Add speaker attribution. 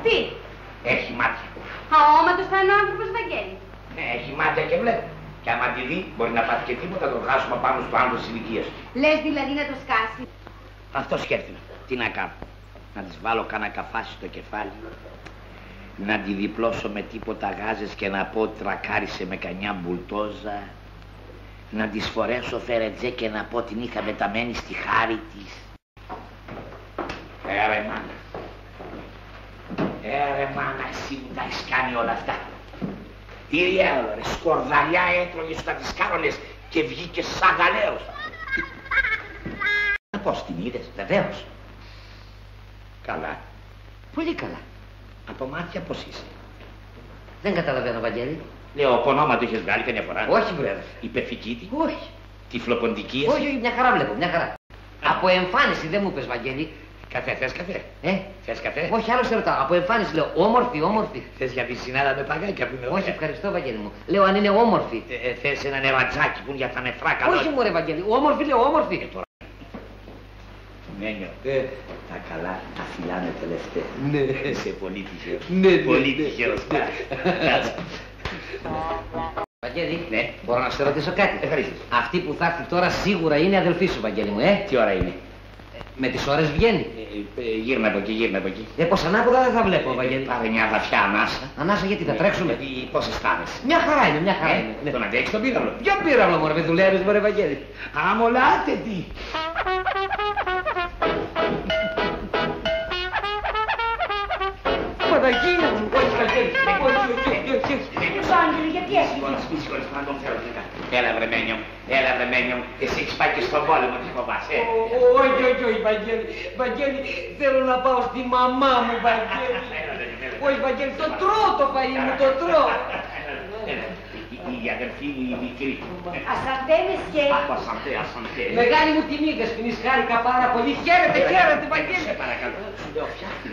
Speaker 1: Τι?
Speaker 2: Έχει μάτια.
Speaker 1: Αόματος θα είναι ο άνθρωπος, Βαγγέλη.
Speaker 2: Έχει μάτια και βλέπει. Και άμα τη δει, μπορεί να πάθει και τίποτα, τον χάσουμε πάνω στο άντρο της ηλικίας.
Speaker 1: Λες δηλαδή να το σκάσει.
Speaker 2: Αυτό σκέφτομαι. Τι να κάνω. Να της βάλω κάνα καφάσι στο κεφάλι. Να τη διπλώσω με τίποτα γάζες και να πω τρακάρισε με κανιά μπουλτόζα. Να της φορέσω φερετζέ και να πω την είχα μεταμένη στη χάρη της. Ρε μάνα. Ρε μάνα, εσύ μου τα έχεις κάνει όλα αυτά. Τι διάολο ρε, σκορδαλιά έτρωγες στα τις κάρονες και βγήκες σαν γαλέος. Πώς την είδες, βεβαίως. Καλά. Πολύ καλά. Από μάτια πώς είσαι.
Speaker 3: Δεν καταλαβαίνω, Βαγγέλη.
Speaker 2: Λέω, από ονόματο είχες βγάλει καμιά φορά.
Speaker 3: Όχι, βρε.
Speaker 2: Υπεφικίτη.
Speaker 3: Όχι.
Speaker 2: Τυφλοποντική.
Speaker 3: Όχι, μια χαρά βλέπω, μια χαρά. Από εμφάνιση δεν μου είπες, Βαγγέλη.
Speaker 2: Καφέ, θες καφέ. Θες καφέ.
Speaker 3: Όχι, άλλο σε ρωτάω. Από εμφάνιση λέω όμορφη, όμορφη.
Speaker 2: Θες για πισινάδα με παγάκια που είναι ωραία.
Speaker 3: Όχι, ευχαριστώ, Βαγγέλη μου. Λέω αν είναι όμορφη.
Speaker 2: Θες ένα νερατζάκι που είναι για τα νεφρά καλό.
Speaker 3: Όχι, μωρέ, Βαγγέλη. Όμορφη, λέω όμορφη.
Speaker 2: Τώρα. Μένιο. Τα καλά τα φυλάνε τελευταία.
Speaker 3: Ναι.
Speaker 2: Είσαι πολύ τυχερός.
Speaker 3: Ναι.
Speaker 2: Πολύ τυχερός.
Speaker 3: Βαγγέλη,
Speaker 2: Ναι.
Speaker 3: μπορώ να σε ρωτήσω κάτι.
Speaker 2: Ευχαριστώ.
Speaker 3: Αυτή που θα έρθει τώρα σίγουρα είναι αδελφή σου, Βαγγέλη μου,
Speaker 2: Τι ώρα είναι.
Speaker 3: Με τις ώρες βγαίνει.
Speaker 2: Γύρνα από εκεί, γύρνα από εκεί.
Speaker 3: Πως ανάποδα δεν θα βλέπω, Βαγγέλη.
Speaker 2: Πάρε μια βαθιά ανάσα.
Speaker 3: Ανάσα γιατί θα τρέξουμε.
Speaker 2: Πώς αισθάνεσαι.
Speaker 3: Μια χαρά είναι, μια χαρά είναι.
Speaker 2: Τον αντέξεις τον πύραυλο.
Speaker 3: Ποιο πύραυλο, μωρέ, με δουλεύεις, μωρέ, Βαγγέλη.
Speaker 2: Αμολάτε τι.
Speaker 3: Παναγία μου, όχι, Βαγγέλη.
Speaker 1: Άγγελε, γιατί έφυγες.
Speaker 2: Μη συγχωρείς, να τον θέλω τελικά. Έλα βρεμένιο μου, έλα βρεμένιο μου. Εσύ έχεις πάει και στον πόλεμο, τι φοβάσαι.
Speaker 3: Όχι, όχι, όχι, Βαγγέλη. Βαγγέλη, θέλω να πάω στη μαμά μου, Βαγγέλη. Όχι, Βαγγέλη, το τρώω το φαΐ μου, το τρώω.
Speaker 2: Η αδερφή η μικρή.
Speaker 1: Ασαντέ με σχέση.
Speaker 2: Ασαντέ, ασαντέ.
Speaker 3: Μεγάλη μου τιμή, Δεσποινής, χάρηκα πάρα πολύ. Χαίρετε, χαίρετε, Βαγγέλη.
Speaker 2: Σε παρακαλώ. Σου λέω φτιάχνει.